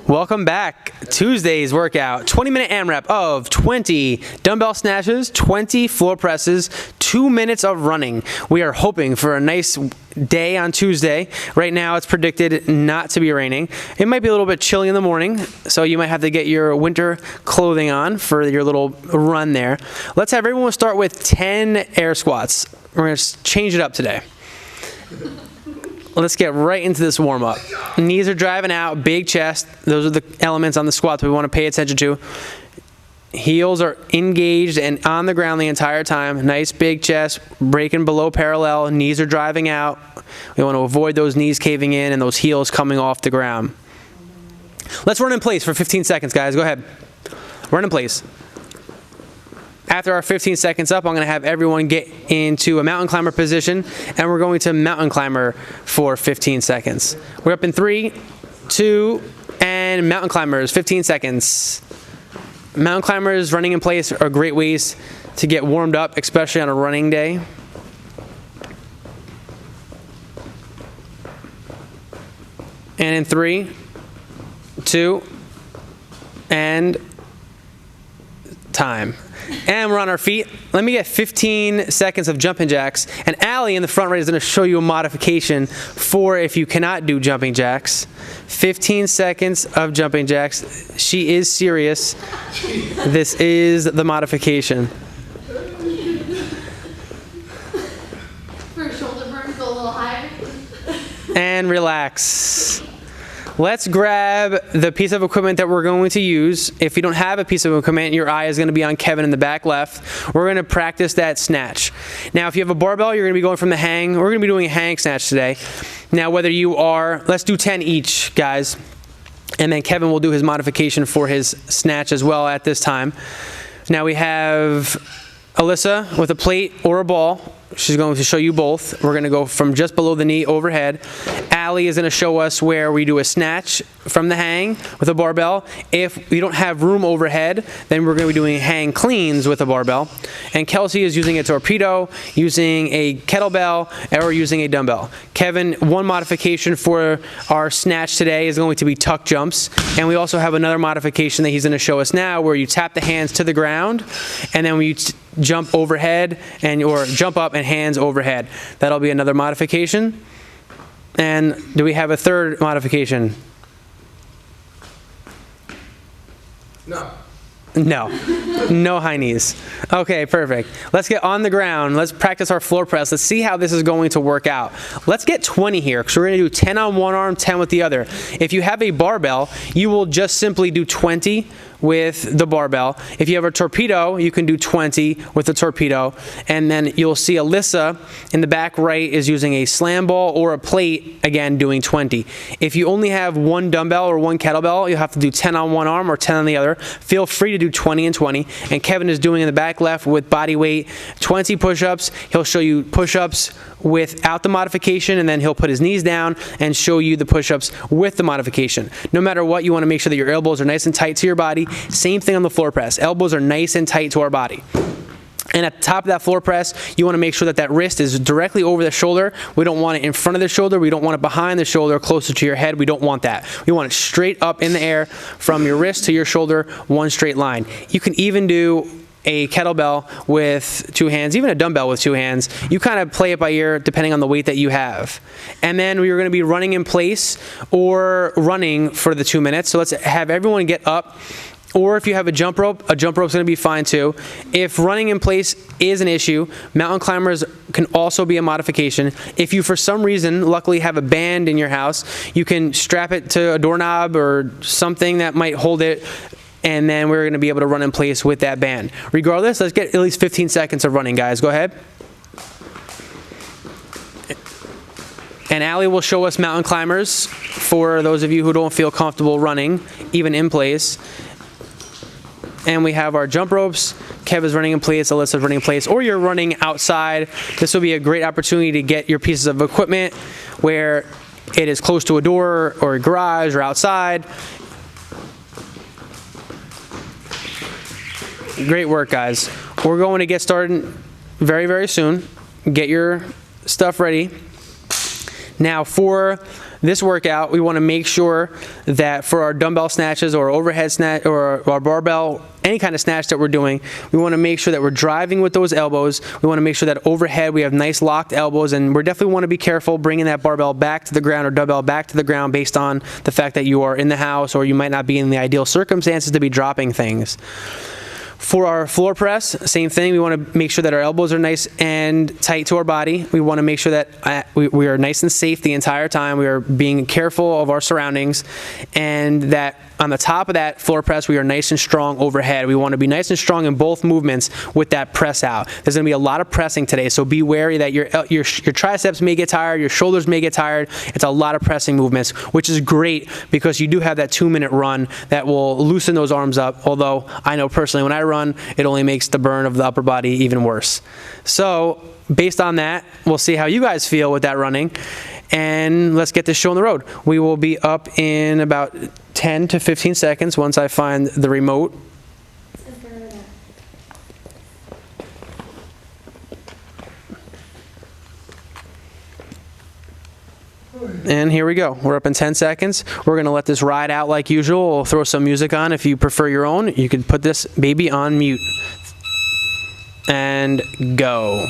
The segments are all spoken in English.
Welcome back. Tuesday's workout, 20-minute AMRAP of 20 dumbbell snatches, 20 floor presses, 2 minutes of running. We are hoping for a nice day on Tuesday. Right now it's predicted not to be raining. It might be a little bit chilly in the morning, so you might have to get your winter clothing on for your little run there. Let's have everyone start with 10 air squats. We're going to change it up today. Let's get right into this warm-up. Knees are driving out, big chest. Those are the elements on the squats we want to pay attention to. Heels are engaged and on the ground the entire time. Nice big chest, breaking below parallel. Knees are driving out. We want to avoid those knees caving in and those heels coming off the ground. Let's run in place for 15 seconds, guys. Go ahead. Run in place. After our 15 seconds up, I'm going to have everyone get into a mountain climber position, and we're going to mountain climber for 15 seconds. We're up in 3, 2, and mountain climbers, 15 seconds. Mountain climbers running in place are great ways to get warmed up, especially on a running day. And in 3, 2, and time. And we're on our feet. Let me get 15 seconds of jumping jacks. And Allie in the front right is going to show you a modification for if you cannot do jumping jacks. 15 seconds of jumping jacks. She is serious. This is the modification. For shoulder burns, go a little higher. And relax. Let's grab the piece of equipment that we're going to use. If you don't have a piece of equipment, your eye is going to be on Kevin in the back left. We're going to practice that snatch. Now, if you have a barbell, you're going to be going from the hang. We're going to be doing a hang snatch today. Now, whether you are, let's do 10 each, guys. And then Kevin will do his modification for his snatch as well at this time. Now we have Alyssa with a plate or a ball. She's going to show you both. We're going to go from just below the knee overhead. Allie is going to show us where we do a snatch from the hang with a barbell. If we don't have room overhead, then we're going to be doing hang cleans with a barbell. And Kelsey is using a torpedo, using a kettlebell, or using a dumbbell. Kevin, one modification for our snatch today is going to be tuck jumps. And we also have another modification that he's going to show us now where you tap the hands to the ground and then we jump overhead or jump up and hands overhead. That'll be another modification. And do we have a third modification? No. No. No high knees. Okay, perfect. Let's get on the ground. Let's practice our floor press. Let's see how this is going to work out. Let's get 20 here, because we're going to do 10 on one arm, 10 with the other. If you have a barbell, you will just simply do 20 with the barbell. If you have a torpedo, you can do 20 with the torpedo. And then you'll see Alyssa in the back right is using a slam ball or a plate, again, doing 20. If you only have one dumbbell or one kettlebell, you'll have to do 10 on one arm or 10 on the other. Feel free to do 20 and 20. And Kevin is doing in the back left with body weight 20 push-ups. He'll show you push-ups without the modification, and then he'll put his knees down and show you the push-ups with the modification. No matter what, you want to make sure that your elbows are nice and tight to your body. Same thing on the floor press. Elbows are nice and tight to our body. And at the top of that floor press, you want to make sure that that wrist is directly over the shoulder. We don't want it in front of the shoulder. We don't want it behind the shoulder, closer to your head. We don't want that. We want it straight up in the air from your wrist to your shoulder, one straight line. You can even do a kettlebell with 2 hands, even a dumbbell with 2 hands. You kind of play it by ear depending on the weight that you have. And then we're going to be running in place or running for the 2 minutes. So let's have everyone get up. Or if you have a jump rope's going to be fine too. If running in place is an issue, mountain climbers can also be a modification. If you, for some reason, luckily have a band in your house, you can strap it to a doorknob or something that might hold it, and then we're going to be able to run in place with that band. Regardless, let's get at least 15 seconds of running, guys. Go ahead. And Allie will show us mountain climbers for those of you who don't feel comfortable running, even in place. And we have our jump ropes. Kev is running in place, Alyssa's running in place, or you're running outside. This will be a great opportunity to get your pieces of equipment where it is close to a door or a garage or outside. Great work, guys. We're going to get started very, very soon. Get your stuff ready. Now for this workout, we want to make sure that for our dumbbell snatches or overhead snatch or our barbell, any kind of snatch that we're doing, we want to make sure that we're driving with those elbows. We want to make sure that overhead we have nice locked elbows, and we definitely want to be careful bringing that barbell back to the ground or dumbbell back to the ground based on the fact that you are in the house or you might not be in the ideal circumstances to be dropping things. For our floor press, same thing. We want to make sure that our elbows are nice and tight to our body. We want to make sure that we are nice and safe the entire time. We are being careful of our surroundings, and that on the top of that floor press, we are nice and strong overhead. We want to be nice and strong in both movements with that press out. There's going to be a lot of pressing today, so be wary that your triceps may get tired, your shoulders may get tired. It's a lot of pressing movements, which is great because you do have that 2-minute run that will loosen those arms up, although I know personally when I run, it only makes the burn of the upper body even worse. So based on that, we'll see how you guys feel with that running, and let's get this show on the road. We will be up in about 10 to 15 seconds once I find the remote. And here we go. We're up in 10 seconds. We're going to let this ride out like usual. We'll throw some music on. If you prefer your own, you can put this baby on mute. And go.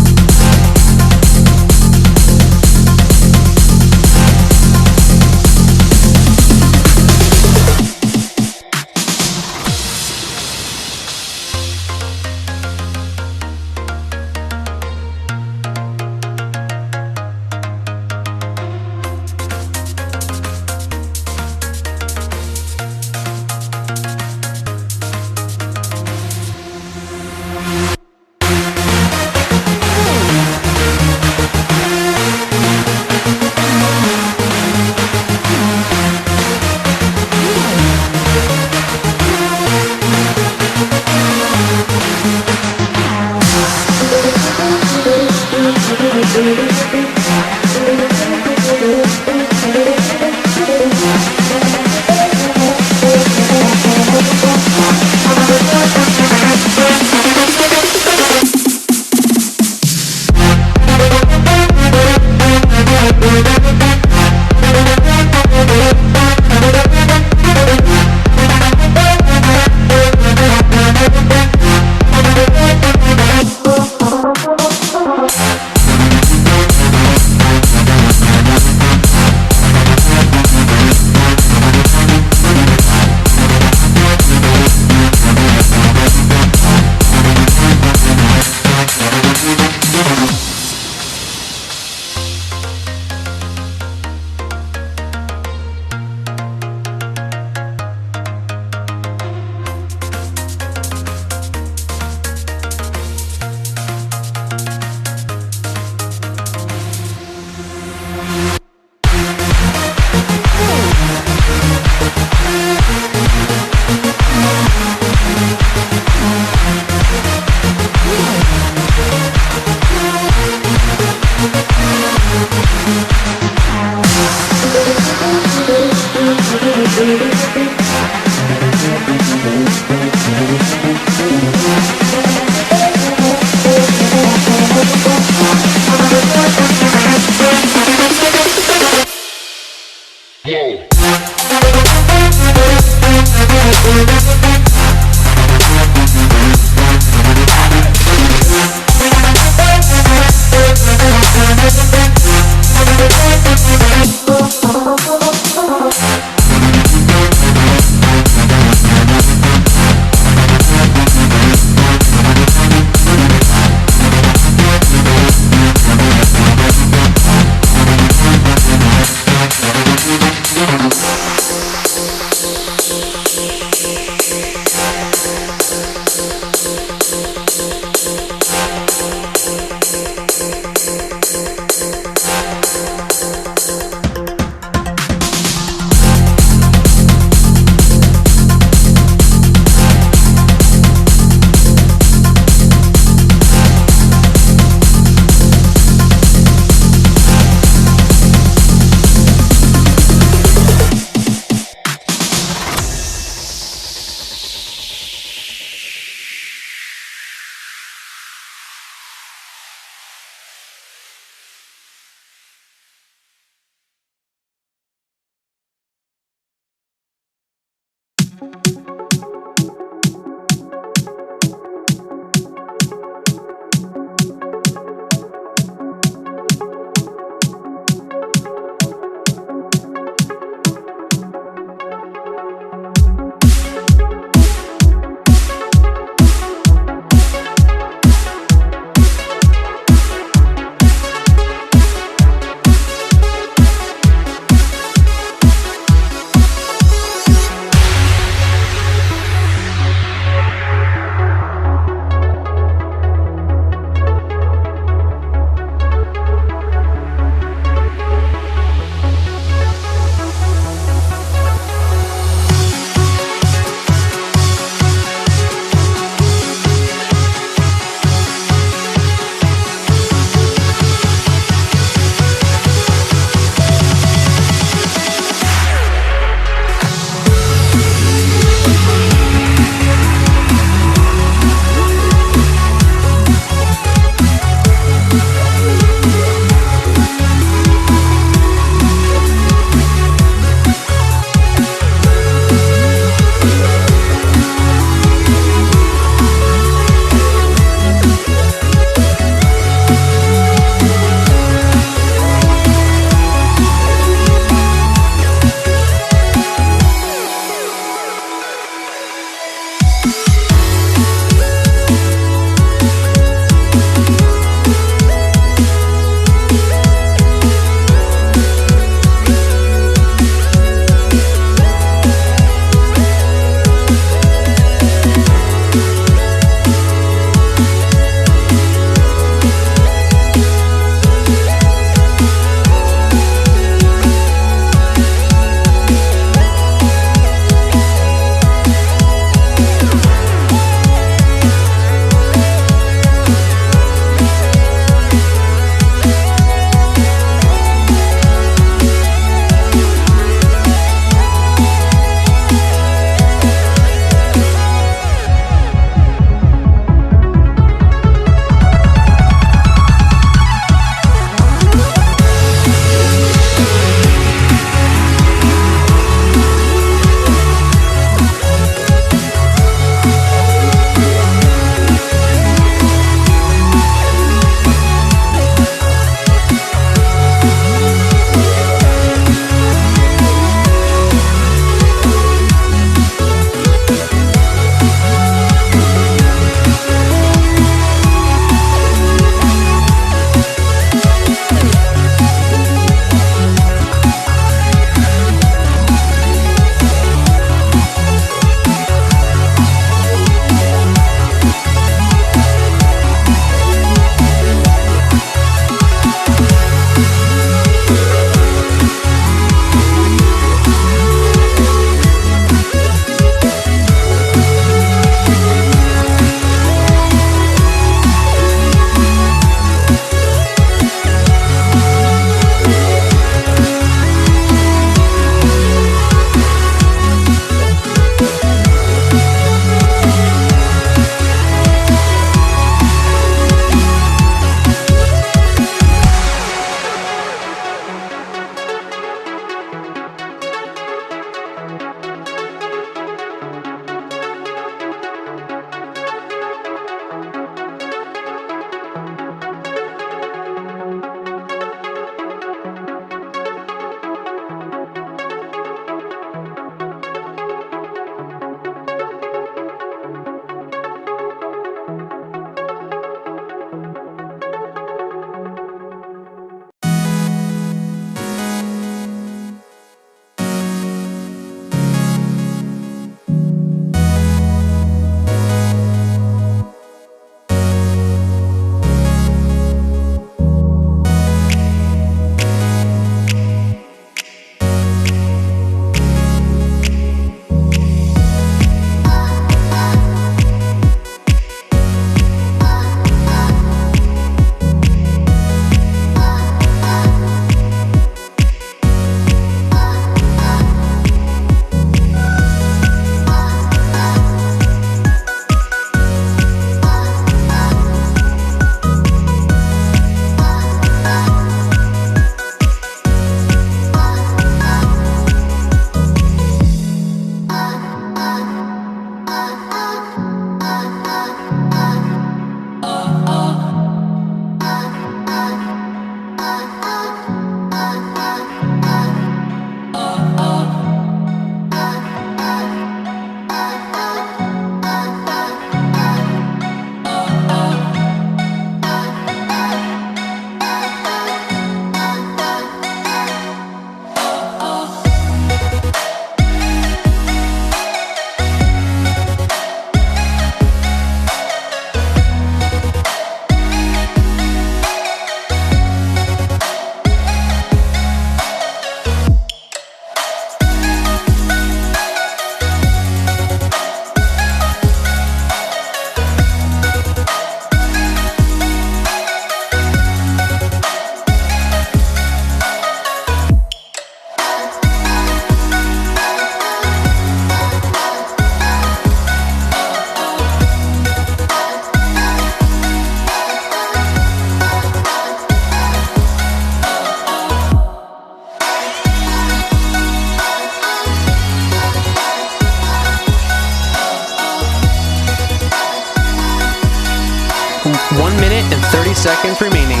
30 seconds remaining.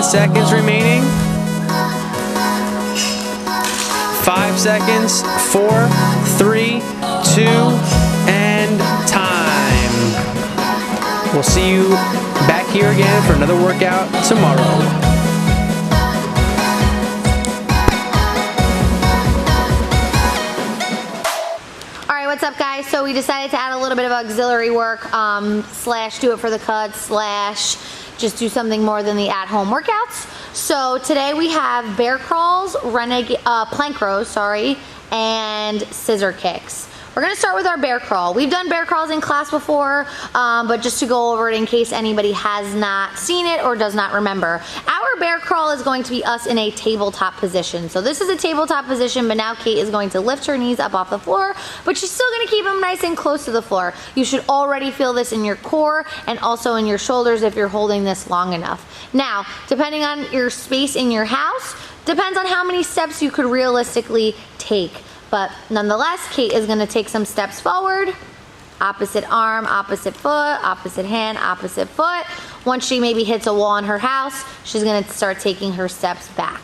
Seconds remaining. 5 seconds. 4, 3, 2, and time. We'll see you back here again for another workout tomorrow. What's up, guys? So we decided to add a little bit of auxiliary work, slash do it for the cuts, slash just do something more than the at-home workouts. So today we have bear crawls, plank rows, and scissor kicks. We're gonna start with our bear crawl. We've done bear crawls in class before, but just to go over it in case anybody has not seen it or does not remember. Our bear crawl is going to be us in a tabletop position. So this is a tabletop position, but now Kate is going to lift her knees up off the floor, but she's still gonna keep them nice and close to the floor. You should already feel this in your core and also in your shoulders if you're holding this long enough. Now, depending on your space in your house, depends on how many steps you could realistically take. But nonetheless, Kate is gonna take some steps forward, opposite arm, opposite foot, opposite hand, opposite foot. Once she maybe hits a wall in her house, she's gonna start taking her steps back.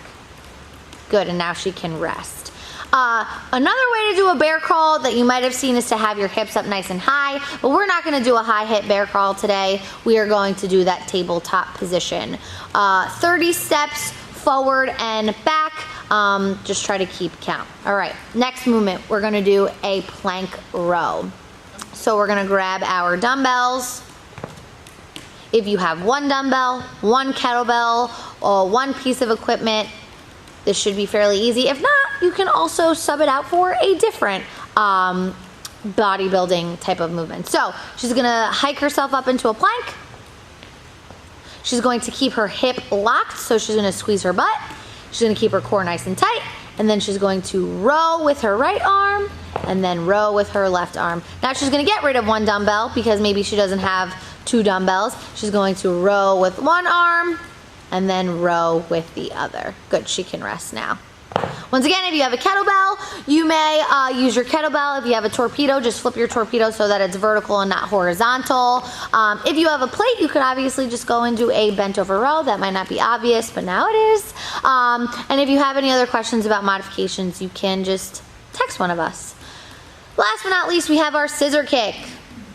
Good, and now she can rest. Another way to do a bear crawl that you might have seen is to have your hips up nice and high, but we're not gonna do a high hip bear crawl today. We are going to do that tabletop position. 30 steps forward and back. Just try to keep count. All right, next movement, we're gonna do a plank row. So we're gonna grab our dumbbells. If you have one dumbbell, one kettlebell, or one piece of equipment, this should be fairly easy. If not, you can also sub it out for a different bodybuilding type of movement. So she's gonna hike herself up into a plank. She's going to keep her hip locked, so she's gonna squeeze her butt. She's gonna keep her core nice and tight, and then she's going to row with her right arm, and then row with her left arm. Now she's gonna get rid of one dumbbell because maybe she doesn't have 2 dumbbells. She's going to row with one arm, and then row with the other. Good, she can rest now. Once again, if you have a kettlebell, you may use your kettlebell. If you have a torpedo, just flip your torpedo so that it's vertical and not horizontal. If you have a plate, you could obviously just go and do a bent over row. That might not be obvious, but now it is. And if you have any other questions about modifications, you can just text one of us. Last but not least, we have our scissor kick.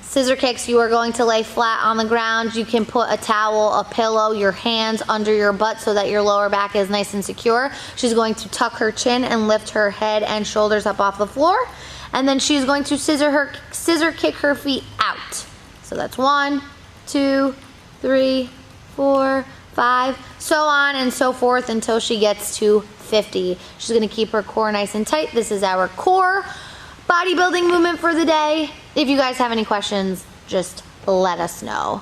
Scissor kicks, you are going to lay flat on the ground. You can put a towel, a pillow, your hands under your butt so that your lower back is nice and secure. She's going to tuck her chin and lift her head and shoulders up off the floor. And then she's going to scissor kick her feet out. So that's 1, 2, 3, 4, 5, so on and so forth until she gets to 50. She's gonna keep her core nice and tight. This is our core bodybuilding movement for the day. If you guys have any questions, just let us know.